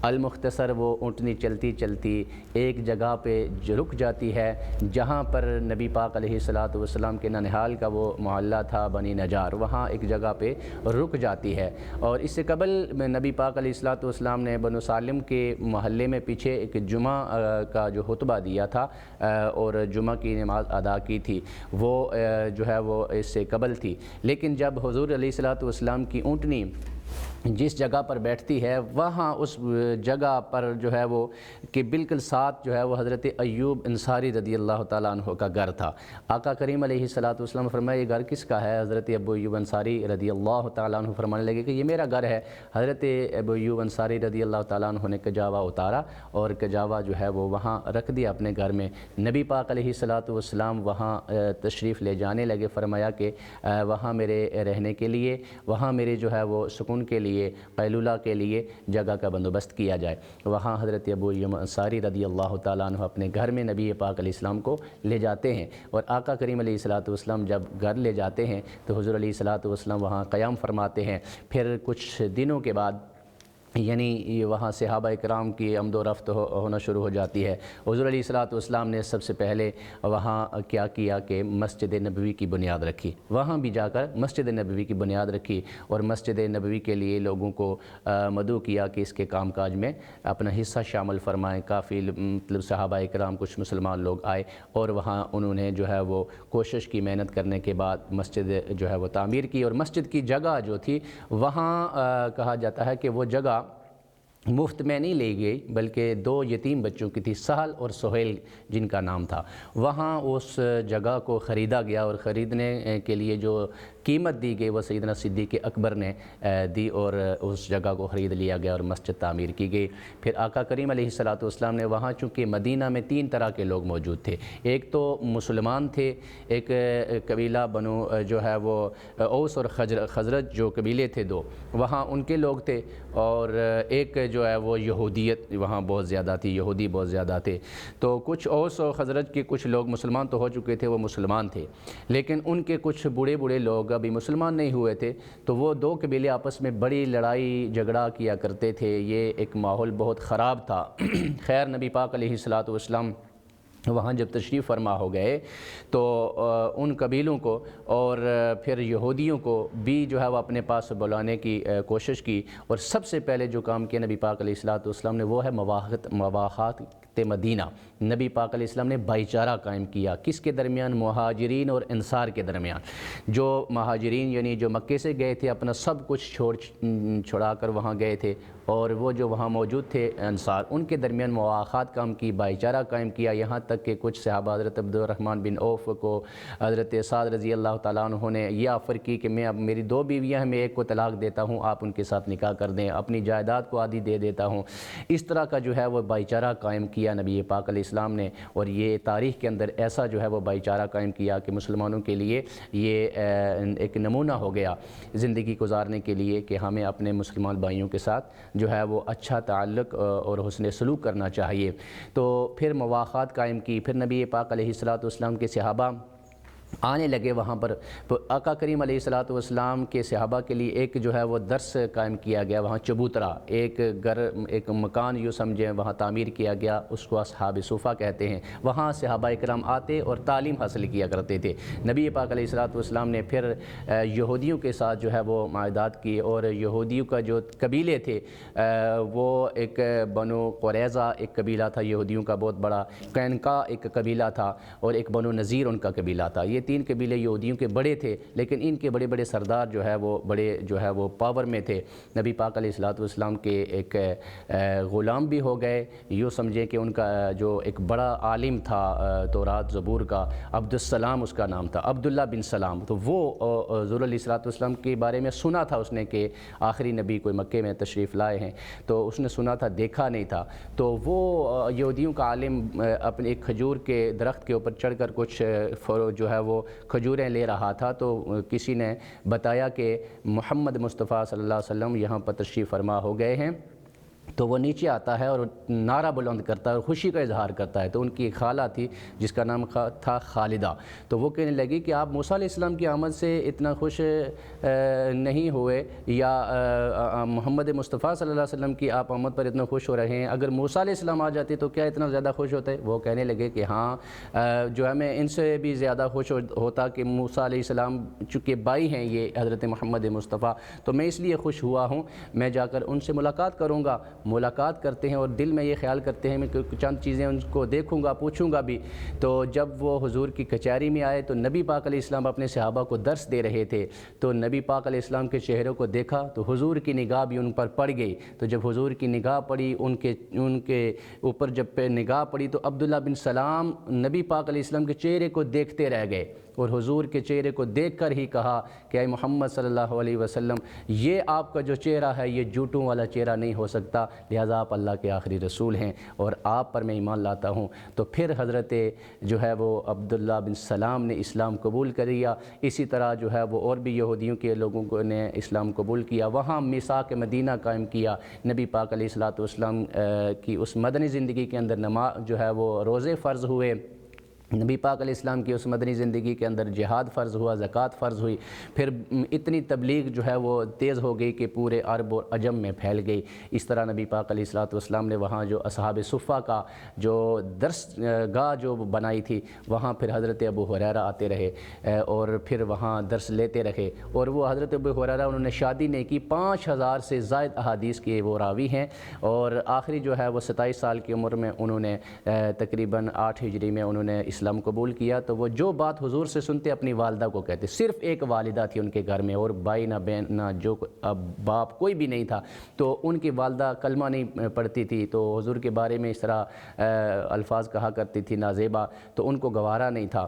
المختصر وہ اونٹنی چلتی چلتی ایک جگہ پہ رک جاتی ہے جہاں پر نبی پاک علیہ الصلوۃ والسلام کے ننہال کا وہ محلہ تھا بنی نجار، وہاں ایک جگہ پہ رک جاتی ہے۔ اور اس سے قبل نبی پاک علیہ الصلوۃ والسلام نے بنو سالم کے محلے میں پیچھے ایک جمعہ کا جو خطبہ دیا تھا اور جمعہ کی نماز ادا کی تھی، وہ جو ہے وہ اس سے قبل تھی۔ لیکن جب حضور علیہ الصلوۃ والسلام کی اونٹنی جس جگہ پر بیٹھتی ہے وہاں اس جگہ پر جو ہے وہ کہ بالکل ساتھ جو ہے وہ حضرت ایوب انصاری رضی اللہ تعالیٰ عنہ کا گھر تھا۔ آقا کریم علیہ الصلوۃ والسلام فرمایا یہ گھر کس کا ہے؟ حضرت ابو ایوب انصاری رضی اللہ تعالیٰ عنہ فرمانے لگے کہ یہ میرا گھر ہے۔ حضرت ابو ایوب انصاری رضی اللہ تعالیٰ عنہ نے کجاوا اتارا اور کجاوا جو ہے وہ وہاں رکھ دیا اپنے گھر میں۔ نبی پاک علیہ الصلوۃ والسلام وہاں تشریف لے جانے لگے، فرمایا کہ وہاں میرے رہنے کے لیے، وہاں میرے جو ہے وہ سکون کے لیے، قیلولہ کے لیے جگہ کا بندوبست کیا جائے۔ وہاں حضرت ابو ایوب انصاری رضی اللہ تعالیٰ عنہ اپنے گھر میں نبی پاک علیہ السلام کو لے جاتے ہیں، اور آقا کریم علیہ الصلوۃ والسلام جب گھر لے جاتے ہیں تو حضور علیہ الصلوۃ والسلام وہاں قیام فرماتے ہیں۔ پھر کچھ دنوں کے بعد یعنی وہاں صحابہ اکرام کی آمد و رفت ہونا شروع ہو جاتی ہے۔ حضور علیہ الصلوۃ والسلام نے سب سے پہلے وہاں کیا کیا کہ مسجد نبوی کی بنیاد رکھی، وہاں بھی جا کر مسجد نبوی کی بنیاد رکھی اور مسجد نبوی کے لیے لوگوں کو مدعو کیا کہ اس کے کام کاج میں اپنا حصہ شامل فرمائیں۔ کافی مطلب صحابہ اکرام کچھ مسلمان لوگ آئے اور وہاں انہوں نے جو ہے وہ کوشش کی، محنت کرنے کے بعد مسجد جو ہے وہ تعمیر کی، اور مسجد کی جگہ جو تھی وہاں کہا جاتا ہے کہ وہ جگہ مفت میں نہیں لی گئی بلکہ دو یتیم بچوں کی تھی، سہل اور سہیل جن کا نام تھا۔ وہاں اس جگہ کو خریدا گیا اور خریدنے کے لیے جو قیمت دی گئی وہ سیدنا صدیق اکبر نے دی اور اس جگہ کو خرید لیا گیا اور مسجد تعمیر کی گئی۔ پھر آقا کریم علیہ الصلوۃ والسلام نے وہاں چونکہ مدینہ میں 3 طرح کے لوگ موجود تھے، ایک تو مسلمان تھے، ایک قبیلہ بنو جو ہے وہ اوس اور خزرج جو قبیلے تھے 2، وہاں ان کے لوگ تھے، اور ایک جو ہے وہ یہودیت وہاں بہت زیادہ تھی، یہودی بہت زیادہ تھے۔ تو کچھ اوس اور خزرج کے کچھ لوگ مسلمان تو ہو چکے تھے، وہ مسلمان تھے، لیکن ان کے کچھ بوڑھے لوگ ابھی مسلمان نہیں ہوئے تھے، تو وہ 2 قبیلے آپس میں بڑی لڑائی جھگڑا کیا کرتے تھے، یہ ایک ماحول بہت خراب تھا۔ خیر نبی پاک علیہ الصلوۃ والسلام وہاں جب تشریف فرما ہو گئے تو ان قبیلوں کو اور پھر یہودیوں کو بھی جو ہے وہ اپنے پاس بلانے کی کوشش کی، اور سب سے پہلے جو کام کیا نبی پاک علیہ الصلوۃ والسلام نے وہ ہے مواخات مدینہ۔ نبی پاک علیہ السلام نے بھائی چارہ قائم کیا، کس کے درمیان؟ مہاجرین اور انصار کے درمیان۔ جو مہاجرین یعنی جو مکے سے گئے تھے اپنا سب کچھ چھوڑا کر وہاں گئے تھے، اور وہ جو وہاں موجود تھے انصار، ان کے درمیان مواخات قائم کی، بھائی چارہ قائم کیا، یہاں تک کہ کچھ صحابہ حضرت عبد الرحمن بن عوف کو حضرت سعد رضی اللہ تعالیٰ عنہ نے یہ آفر کی کہ میں اب میری 2 بیویاں ہیں، میں ایک کو طلاق دیتا ہوں، آپ ان کے ساتھ نکاح کر دیں، اپنی جائیداد کو آدھی دے دیتا ہوں۔ اس طرح کا جو ہے وہ بھائی چارہ قائم کیا نبی پاک علیہ السلام نے، اور یہ تاریخ کے اندر ایسا جو ہے وہ بھائی چارہ قائم کیا کہ مسلمانوں کے لیے یہ ایک نمونہ ہو گیا زندگی گزارنے کے لیے کہ ہمیں اپنے مسلمان بھائیوں کے ساتھ جو ہے وہ اچھا تعلق اور حسن سلوک کرنا چاہیے۔ تو پھر مواخات قائم کی، پھر نبی پاک علیہ الصلوۃ والسلام کے صحابہ آنے لگے وہاں پر۔ آقا کریم علیہ الصلوۃ والسلام کے صحابہ کے لیے ایک جو ہے وہ درس قائم کیا گیا وہاں چبوترا، ایک گھر ایک مکان یوں سمجھیں وہاں تعمیر کیا گیا، اس کو اصحاب صفہ کہتے ہیں۔ وہاں صحابہ اکرام آتے اور تعلیم حاصل کیا کرتے تھے۔ نبی پاک علیہ الصلوۃ والسلام نے پھر یہودیوں کے ساتھ جو ہے وہ معاہدات کیے، اور یہودیوں کا جو قبیلے تھے وہ ایک بنو قریظہ ایک قبیلہ تھا یہودیوں کا بہت بڑا، قینقاع ایک قبیلہ تھا، اور ایک بنو نذیر ان کا قبیلہ تھا۔ یہ 3 قبیلے یہودیوں کے بڑے تھے، لیکن ان کے بڑے سردار جو ہے وہ بڑے جو ہے وہ پاور میں تھے۔ نبی پاک علیہ الصلوۃ والسلام کے ایک غلام بھی ہو گئے، یوں سمجھیں کہ ان کا جو ایک بڑا عالم تھا تورات زبور کا، عبد السلام اس کا نام تھا، عبداللہ بن سلام۔ تو وہ حضور علیہ الصلوۃ والسلام کے بارے میں سنا تھا اس نے کہ آخری نبی کوئی مکے میں تشریف لائے ہیں، تو اس نے سنا تھا، دیکھا نہیں تھا۔ تو وہ یہودیوں کا عالم اپنے ایک کھجور کے درخت کے اوپر چڑھ کر کچھ جو ہے وہ کھجوریں لے رہا تھا، تو کسی نے بتایا کہ محمد مصطفیٰ صلی اللہ علیہ وسلم یہاں پر تشریف فرما ہو گئے ہیں، تو وہ نیچے آتا ہے اور نعرہ بلند کرتا ہے اور خوشی کا اظہار کرتا ہے۔ تو ان کی ایک خالہ تھی جس کا نام تھا خالدہ، تو وہ کہنے لگی کہ آپ موسیٰ علیہ السلام کی آمد سے اتنا خوش نہیں ہوئے، یا محمد مصطفیٰ صلی اللہ علیہ وسلم کی آپ آمد پر اتنا خوش ہو رہے ہیں، اگر موسیٰ علیہ السلام آ جاتے تو کیا اتنا زیادہ خوش ہوتے؟ وہ کہنے لگے کہ ہاں جو ہے میں ان سے بھی زیادہ خوش ہوتا کہ موسیٰ علیہ السلام چونکہ بائی ہیں یہ حضرت محمد مصطفیٰ، تو میں اس لیے خوش ہوا ہوں، میں جا کر ان سے ملاقات کروں گا۔ ملاقات کرتے ہیں اور دل میں یہ خیال کرتے ہیں میں چند چیزیں ان کو دیکھوں گا، پوچھوں گا بھی۔ تو جب وہ حضور کی کچہری میں آئے تو نبی پاک علیہ السلام اپنے صحابہ کو درس دے رہے تھے، تو نبی پاک علیہ السلام کے چہروں کو دیکھا تو حضور کی نگاہ بھی ان پر پڑ گئی۔ تو جب حضور کی نگاہ پڑی، ان کے اوپر جب نگاہ پڑی تو عبداللہ بن سلام نبی پاک علیہ السلام کے چہرے کو دیکھتے رہ گئے اور حضور کے چہرے کو دیکھ کر ہی کہا کہ اے محمد صلی اللہ علیہ وسلم، یہ آپ کا جو چہرہ ہے یہ جھوٹوں والا چہرہ نہیں ہو سکتا، لہذا آپ اللہ کے آخری رسول ہیں اور آپ پر میں ایمان لاتا ہوں۔ تو پھر حضرت جو ہے وہ عبداللہ بن سلام نے اسلام قبول کر لیا۔ اسی طرح جو ہے وہ اور بھی یہودیوں کے لوگوں نے اسلام قبول کیا، وہاں میثاق مدینہ قائم کیا۔ نبی پاک علیہ الصلوۃ والسلام کی اس مدنی زندگی کے اندر نماز جو ہے وہ روزے فرض ہوئے، نبی پاک علیہ السلام کی اس مدنی زندگی کے اندر جہاد فرض ہوا، زکوٰۃ فرض ہوئی، پھر اتنی تبلیغ جو ہے وہ تیز ہو گئی کہ پورے عرب اور عجم میں پھیل گئی۔ اس طرح نبی پاک علیہ الصلوۃ والسلام نے وہاں جو اصحاب صفہ کا جو درس گاہ جو بنائی تھی، وہاں پھر حضرت ابو ہریرہ آتے رہے اور پھر وہاں درس لیتے رہے، اور وہ حضرت ابو ہریرہ انہوں نے شادی نہیں کی، 5000 سے زائد احادیث کے وہ راوی ہیں، اور آخری جو ہے وہ 27 سال کی عمر میں انہوں نے تقریباً 8 ہجری میں انہوں نے اسلام قبول کیا۔ تو وہ جو بات حضور سے سنتے اپنی والدہ کو کہتے، صرف ایک والدہ تھی ان کے گھر میں، اور بھائی نہ بہن نہ جو باپ کوئی بھی نہیں تھا، تو ان کی والدہ کلمہ نہیں پڑھتی تھی، تو حضور کے بارے میں اس طرح الفاظ کہا کرتی تھی نازیبا، تو ان کو گوارا نہیں تھا۔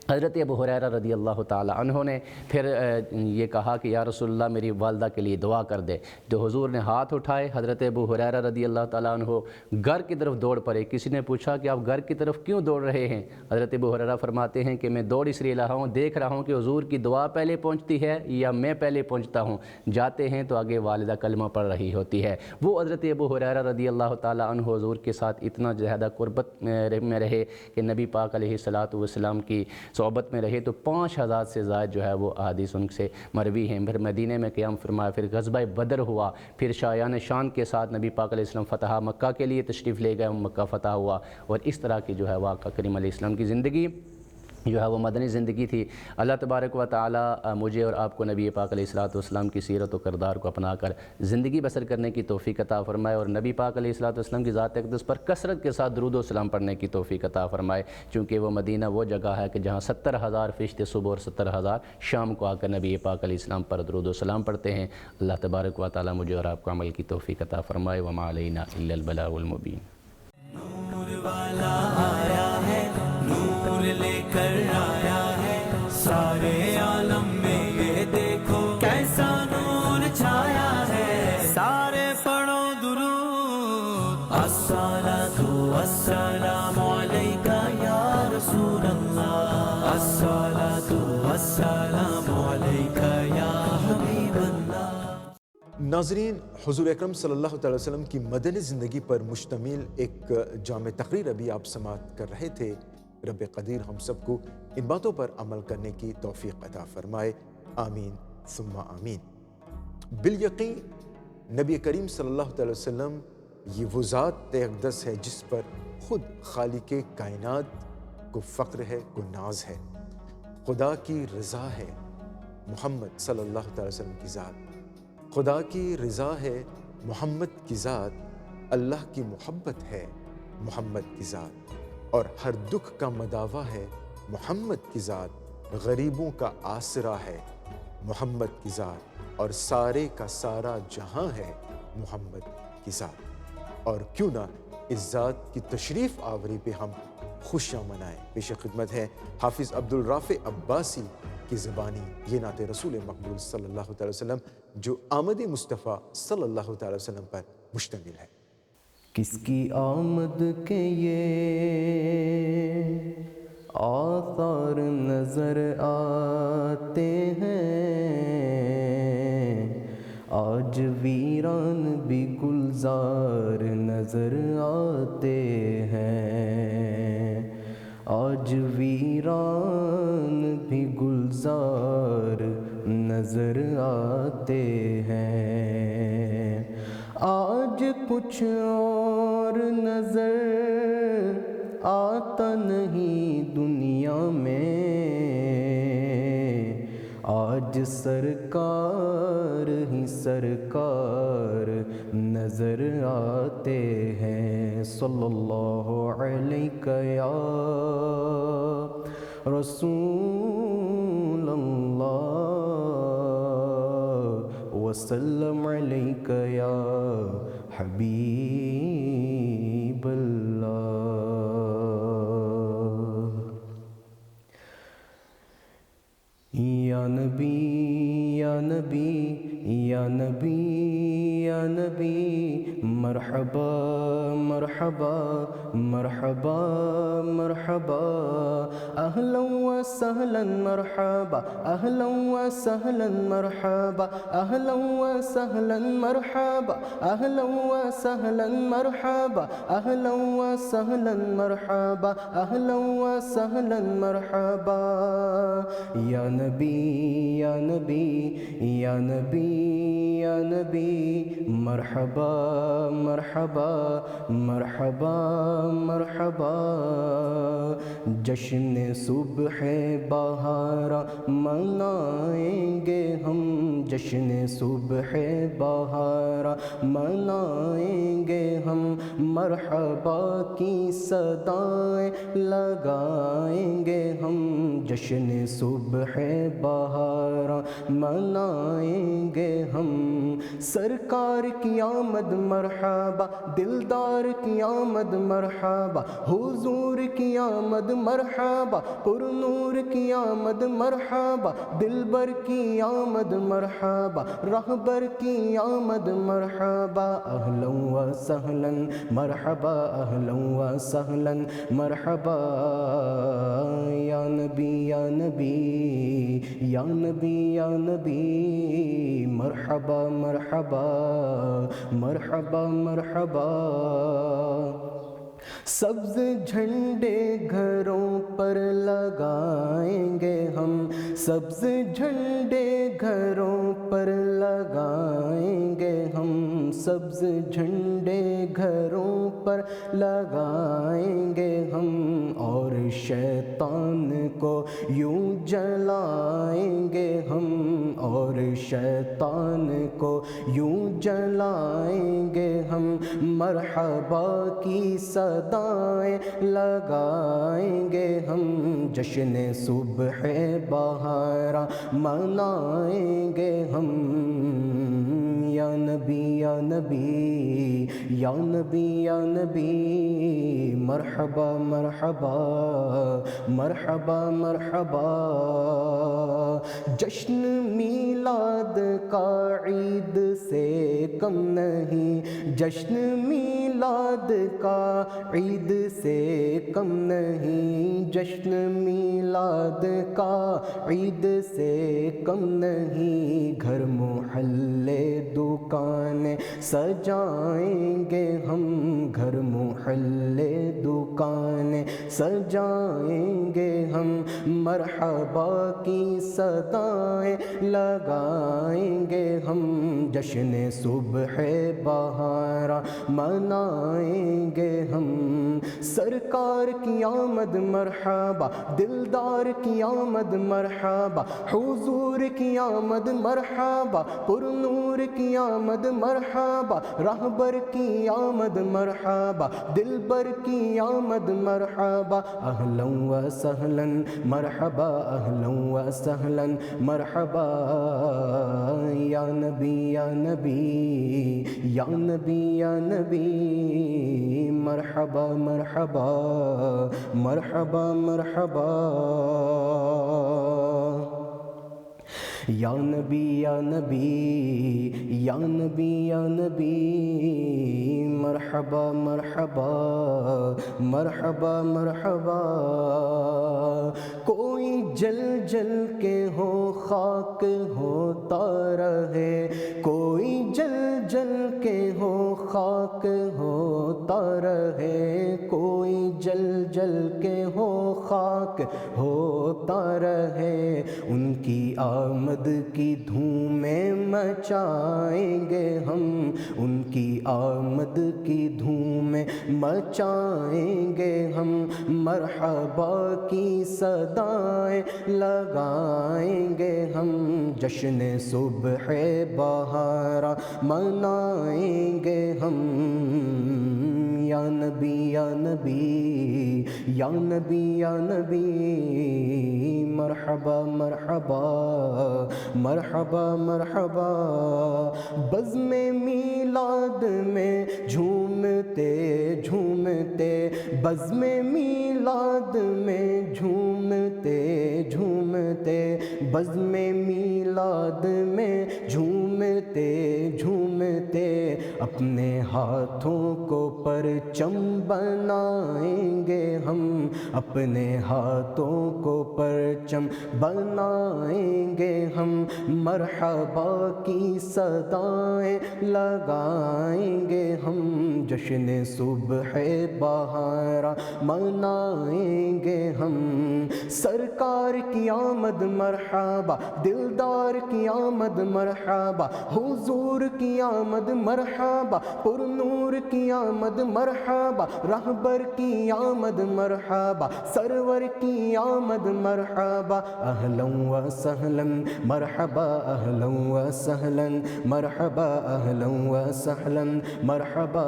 حضرت ابو ہریرہ رضی اللہ تعالی عنہ نے پھر یہ کہا کہ یا رسول اللہ میری والدہ کے لیے دعا کر دے، تو حضور نے ہاتھ اٹھائے، حضرت ابو ہریرہ رضی اللہ تعالیٰ عنہ گھر کی طرف دوڑ پڑے۔ کسی نے پوچھا کہ آپ گھر کی طرف کیوں دوڑ رہے ہیں؟ حضرت ابو ہریرہ فرماتے ہیں کہ میں دوڑ اس لیے رہا ہوں، دیکھ رہا ہوں کہ حضور کی دعا پہلے پہنچتی ہے یا میں پہلے پہنچتا ہوں۔ جاتے ہیں تو آگے والدہ کلمہ پڑھ رہی ہوتی ہے۔ وہ حضرت ابو ہریرہ رضی اللہ تعالیٰ عنہ حضور کے ساتھ اتنا زیادہ قربت میں رہے کہ نبی پاک علیہ الصلوۃ والسلام کی صحبت میں رہے، تو 5000 سے زائد جو ہے وہ احادیث ان سے مروی ہیں۔ پھر مدینہ میں قیام فرمایا، پھر غزوہ بدر ہوا، پھر شایان شان کے ساتھ نبی پاک علیہ السلام فتح مکہ کے لیے تشریف لے گئے، مکہ فتح ہوا، اور اس طرح کی جو ہے وہ آقا کریم علیہ السلام کی زندگی جو ہے وہ مدنی زندگی تھی۔ اللہ تبارک و تعالی مجھے اور آپ کو نبی پاک علیہ الصلوۃ والسلام کی سیرت و کردار کو اپنا کر زندگی بسر کرنے کی توفیق عطا فرمائے، اور نبی پاک علیہ الصلوۃ والسلام کی ذات اقدس پر کثرت کے ساتھ درود و سلام پڑھنے کی توفیق عطا فرمائے، چونکہ وہ مدینہ وہ جگہ ہے کہ جہاں 70,000 فرشتے صبح اور 70,000 شام کو آ کر نبی پاک علیہ السلام پر درود و سلام پڑھتے ہیں۔ اللہ تبارک و تعالی مجھے اور آپ کو عمل کی توفیق عطا فرمائے۔ وما علینا الا البلاغ المبین۔ نور والا آیا ہے، نور لے کر آیا ہے، سارے عالم میں یہ دیکھو کیسا نور چھایا ہے، سارے پڑھو درود، الصلاۃ والسلام علیکہ یا رسول اللہ، الصلاۃ والسلام علیکہ یا حبیب اللہ۔ ناظرین، حضور اکرم صلی اللہ تعالی وسلم کی مدنی زندگی پر مشتمل ایک جامع تقریر ابھی آپ سماعت کر رہے تھے۔ رب قدیر ہم سب کو ان باتوں پر عمل کرنے کی توفیق عطا فرمائے، آمین ثم آمین۔ بالیقین نبی کریم صلی اللہ تعالی وسلم یہ وہ ذات اقدس ہے جس پر خود خالق کائنات کو فخر ہے، کو ناز ہے، خدا کی رضا ہے محمد صلی اللہ تعالی وسلم کی ذات، خدا کی رضا ہے محمد کی ذات، اللہ کی محبت ہے محمد کی ذات، اور ہر دکھ کا مداوا ہے محمد کی ذات، غریبوں کا آسرا ہے محمد کی ذات، اور سارے کا سارا جہاں ہے محمد کی ذات۔ اور کیوں نہ اس ذات کی تشریف آوری پہ ہم خوشیاں منائیں۔ پیش خدمت ہے حافظ عبدالرافع عباسی کی زبانی یہ نعت رسول مقبول صلی اللہ تعالی وسلم جو آمد مصطفیٰ صلی اللہ تعالی وسلم پر مشتمل ہے۔ کس کی آمد کے یہ آثار نظر آتے ہیں، آج بھی ویران بھی گلزار نظر آتے ہیں، آج ویران بھی گلزار نظر آتے ہیں، آج کچھ اور نظر آتا نہیں دنیا میں، آج سرکار ہی سرکار نظر آتے ہیں۔ صلی اللہ علیہ یا رسول اللہ، وسلم علیک یا حبیب اللہ۔ یا نبی یا نبی یا نبی یا نبی، مرحبا مرحبا مرحبا مرحبا، اہلا وسہلا مرحبا اہلا وسہلا مرحبا اہلا وسہلا مرحبا اہلا وسہلا مرحبا اہلا وسہلا مرحبا اہلا وسہلا مرحبا، یا نبی یا نبی یا نبی یا نبی، مرحبا مرحبا مرحبا مرحبا، جشن صبح بہارا منائیں گے ہم، جشن صبح بہارا منائیں گے ہم، مرحبا کی صدائیں لگائیں گے ہم، جشن صبح بہارا منائیں گے ہم، سرکار کی آمد مرحبا، دلدار کی آمد مرحبا، حضور کی آمد مرحبا، پر نور کی آمد مرحبا، دلبر کی آمد مرحبا، رہبر کی آمد مرحبا، اہلا و سہلا مرحبا اہلا و سہلا مرحبا، یا نبی یا نبی یا نبی یا نبی، مرحبا مرحبا مرحبا مرحبا، سبز جھنڈے گھروں پر لگائیں گے ہم، سبز جھنڈے گھروں پر لگائیں گے ہم، سبز جھنڈے گھروں پر لگائیں گے ہم، اور شیطان کو یوں جلائیں گے ہم، اور شیطان کو یوں جلائیں گے ہم، مرحبا کی صدائیں لگائیں گے ہم، جشن صبح بہارا منائیں گے ہم، یا نبی یا نبی یا نبی یا نبی، مرحبا مرحبا مرحبا مرحبا، جشن میلاد کا عید سے کم نہیں، جشن میلاد کا عید سے کم نہیں، جشن میلاد کا عید سے کم نہیں، گھر محلے دکانیں سجائیں گے ہم، گھر محلے دکانیں سجائیں گے ہم، مرحبا کی صدائیں لگائیں گے ہم، جشن صبح بہارا منائیں گے ہم، سرکار کی آمد مرحبا، دلدار کی آمد مرحبا، حضور کی آمد مرحبا، پر نور کی آمد مرحبا، رہبر کی آمد مرحبا، دلبر کی آمد مرحبا، اہلا و سہلا مرحبا اہلا و سہلا مرحبا، یا نبی یا نبی یا نبی یا نبی، مرحبا مرحبا مرحبا مرحبا، یا نبی یا نبی یا نبی یا نبی، مرحبا مرحبا مرحبا مرحبا، کوئی جل جل کے ہو خاک ہوتا رہے، کوئی جل جل کے ہو خاک ہوتا رہے، کوئی جل جل کے ہو خاک ہوتا رہے، ان کی آمد کی دھومیں مچائیں گے ہم، ان کی آمد کی دھومیں مچائیں گے ہم، مرحبا کی صدائیں لگائیں گے ہم، جشن صبح بہارا منائیں گے ہم، یا نبی یا نبی یا نبی یا نبی، مرحبا مرحبا مرحبا مرحبا، بزم میلاد میں جھومتے جھومتے، بزم میلاد میں جھومتے جھومتے، بزم میلاد میں جھومتے جھومتے، اپنے ہاتھوں کو پرچم بنائیں گے ہم، اپنے ہاتھوں کو پرچم بنائیں گے ہم، مرحبا کی صدائیں لگائیں گے ہم، جشن صبح بہارا منائیں گے ہم، سرکار کی آمد مرحبا، دلدار کی آمد مرحبا، حضور کی آمد مرحبا، پر نور کی آمد مرحبا، رہبر کی آمد مرحبا، سرور کی آمد مرحبا، اہلا و سہلا مرحبا، اہلا و سہلا مرحبا، اہلا و سہلا مرحبا،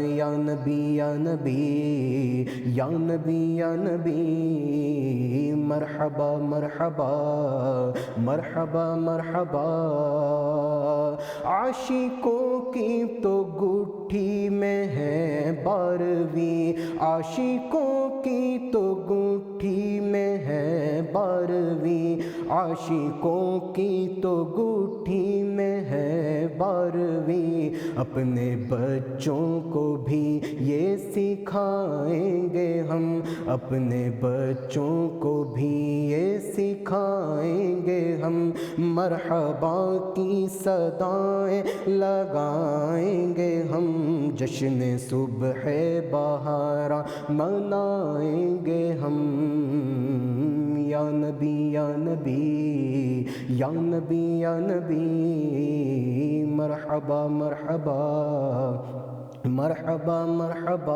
یا نبی یا نبی یا نبی یا نبی، مرحبا مرحبا مرحبا مرحبا، عاشقوں کی تو گٹھی میں ہے 12ویں، عاشقوں کی تو گٹھی میں ہے 12ویں، عاشقوں کی تو گٹھی میں ہے 12ویں، اپنے بچوں کو بھی یہ سکھائیں گے ہم، اپنے بچوں کو بھی یہ سکھائیں گے ہم، مرحبا کی صدائیں لگائیں گے ہم، جشن صبح بہارا منائیں گے ہم، یا نبی یا نبی یا نبی یا نبی، مرحبا مرحبا مرحبا مرحبا،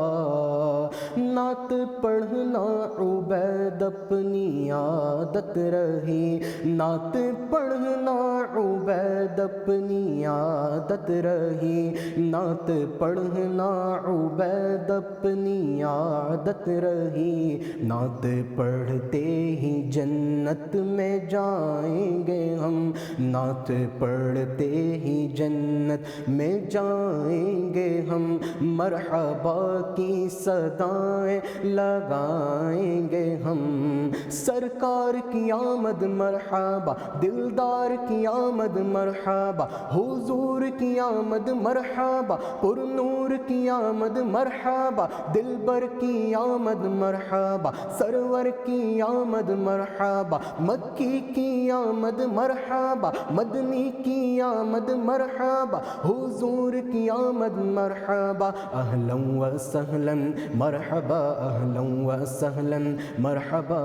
نعت پڑھنا عبید اپنی عادت رہی، نعت پڑھنا عبید اپنی عادت رہی، نعت پڑھنا عبید اپنی عادت رہی، نعت پڑھتے ہی جنت میں جائیں گے ہم، نعت پڑھتے ہی جنت میں جائیں گے ہم، مرحبا کی صدائیں لگائیں گے ہم، سرکار کی آمد مرحبا، دلدار کی آمد مرحبا، حضور کی آمد مرحبا، پر نور کی آمد مرحبا، دلبر کی آمد مرحبا، سرور کی آمد مرحبا، مکی کی آمد مرحبا، مدنی کی آمد مرحبا، حضور کی آمد مرحبا، اہلا و سہلا مرحبا، اہلا و سہلا مرحبا،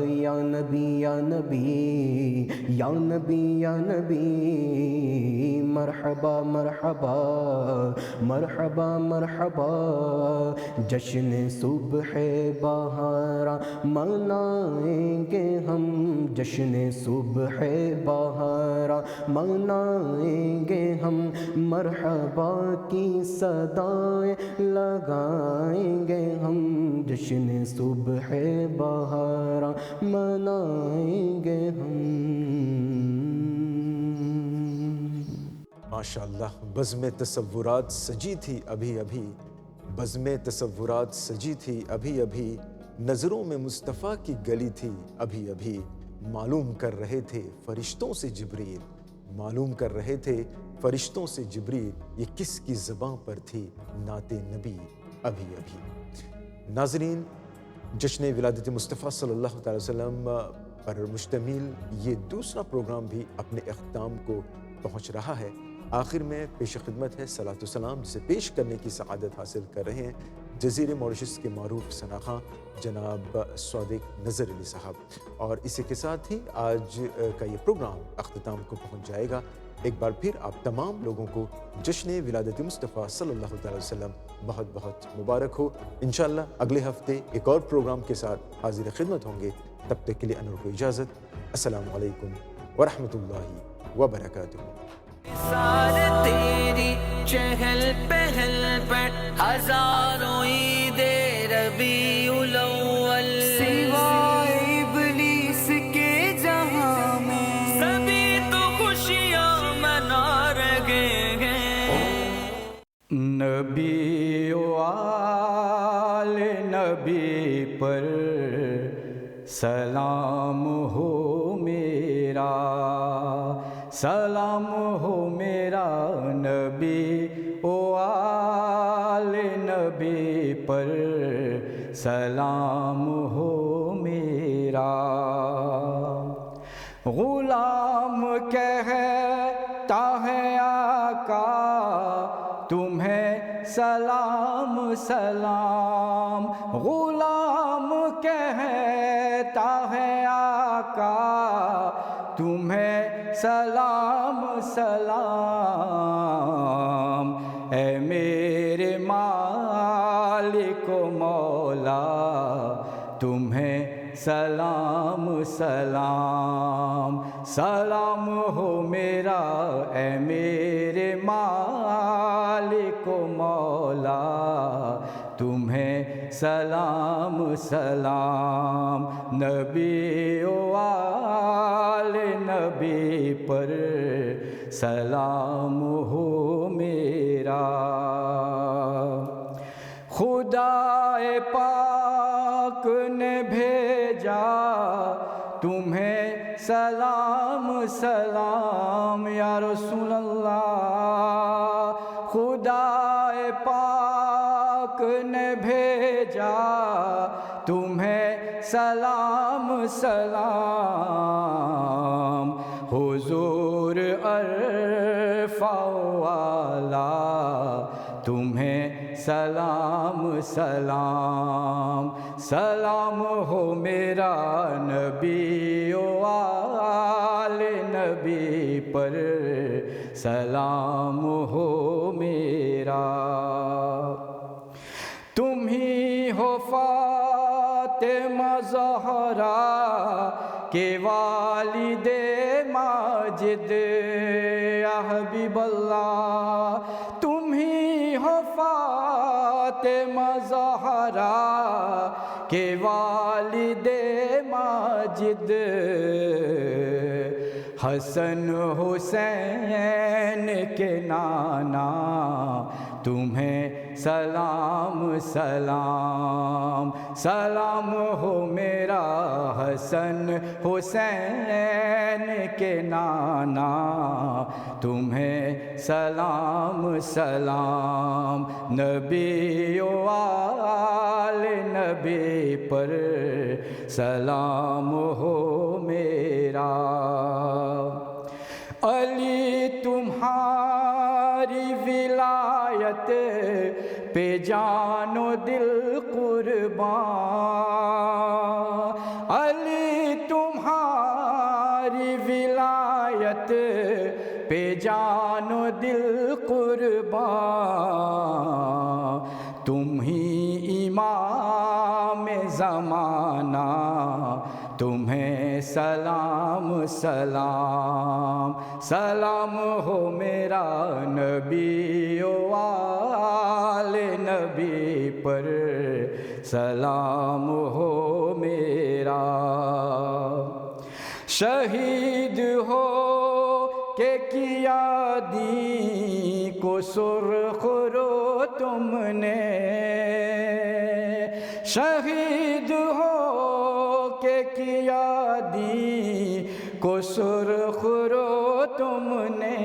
یا نبی یا نبی یا نبی یا نبی، مرحبا مرحبا مرحبا مرحبا، جشن صبح بہارا منائیں گے ہم، جشن صبح بہارا منائیں گے ہم، مرحبا کی صدائیں لگائیں گے ہم، جشن صبح بہارا منائیں گے ہم۔ ماشاءاللہ، بزم تصورات سجی تھی ابھی ابھی، بزم تصورات سجی تھی ابھی ابھی، نظروں میں مصطفیٰ کی گلی تھی ابھی ابھی، معلوم کر رہے تھے فرشتوں سے جبریل، معلوم کر رہے تھے فرشتوں سے جبریل، یہ کس کی زباں پر تھی نعت نبی ابھی ابھی۔ ناظرین، جشن ولادت مصطفیٰ صلی اللہ تعالی وسلم پر مشتمل یہ دوسرا پروگرام بھی اپنے اختتام کو پہنچ رہا ہے۔ آخر میں پیش خدمت ہے صلاۃ و سلام، جسے پیش کرنے کی سعادت حاصل کر رہے ہیں جزیرے موریشس کے معروف ثناخواں جناب صادق نظر علی صاحب، اور اسی کے ساتھ ہی آج کا یہ پروگرام اختتام کو پہنچ جائے گا۔ ایک بار پھر آپ تمام لوگوں کو جشن ولادت مصطفیٰ صلی اللہ تعالی وسلم بہت بہت مبارک ہو۔ انشاءاللہ اگلے ہفتے ایک اور پروگرام کے ساتھ حاضر خدمت ہوں گے، تب تک کے لیے انور کو اجازت۔ السلام علیکم ورحمۃ اللہ وبرکاتہ۔ سار تیری چہل پہل پر ہزاروں عید ربیع الاول، سوائے ابلیس کے جہاں میں سبھی تو خوشیاں منا رہے ہیں۔ نبی و آل نبی پر سلام ہو میرا، سلام ہو میرا، نبی و آل نبی پر سلام ہو میرا۔ غلام کہتا ہے آقا تمہیں سلام سلام، غلام کہتا ہے آقا تمہیں سلام سلام، اے میرے مالک و مولا تمہیں سلام سلام، سلام ہو میرا، اے میرے مالک و مولا تمہیں سلام سلام، نبی و آل نبی پر سلام ہو میرا۔ خدا پاک نے بھیجا تمہیں سلام سلام، یا رسول اللہ، خدا پاک نے بھیجا تمہیں سلام سلام، حضور عرفہ والا تمہیں سلام سلام، سلام ہو میرا، نبی و آل نبی پر سلام ہو میرا۔ تم ہی ہو فاطمہ زہرا کے والد ماجد، یا حبیب اللہ، تم ہی ہو فاطمہ زہرا کے والد ماجد، حسن حسین کے نانا تمہیں سلام سلام، سلام ہو میرا، حسن حسین کے نانا تمہیں سلام سلام، نبی و آل نبی پر سلام ہو میرا۔ علی تمہاری ولایت پہ جان و دل قربان، علی تمہاری ولایت پہ جان و دل قربان، تم ہی امام زمانہ تمہیں سلام سلام، سلام ہو میرا، نبی و آل نبی پر سلام ہو میرا۔ شہید ہو کہ کیا دین کو سرخ رو تم نے، شہید ہو کہ کیا دین کو سرخ رو تم نے،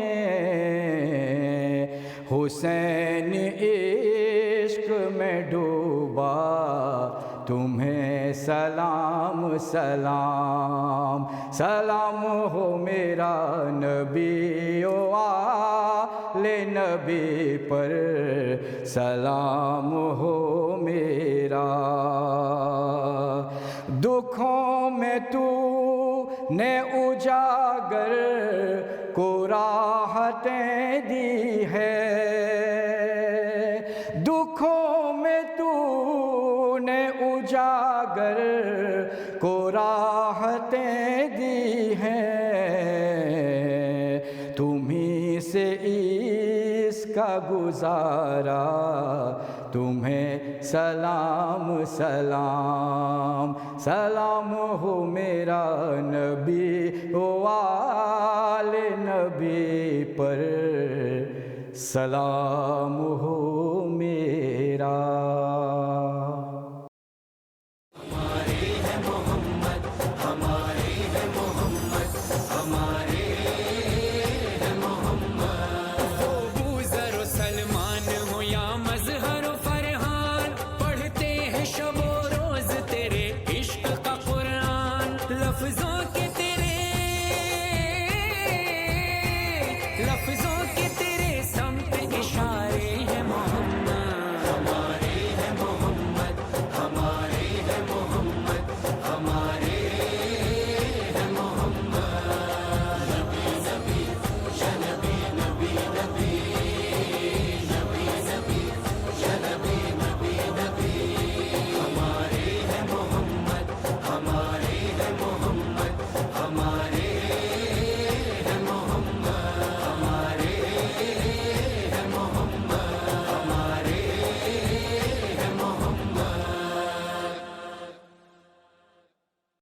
حسین عشق میں ڈوبا تمہیں سلام سلام، سلام ہو میرا نبی و آل نبی پر، سلام ہو میرا۔ دکھوں میں تو نے اجاگر کو راحتیں دی ہے، دکھوں میں تو نے اجاگر کو راحتیں دی ہیں، تمہیں سے اس کا گزارا، تمہیں سلام سلام، سلام ہو میرا نبی و آل نبی پر، سلام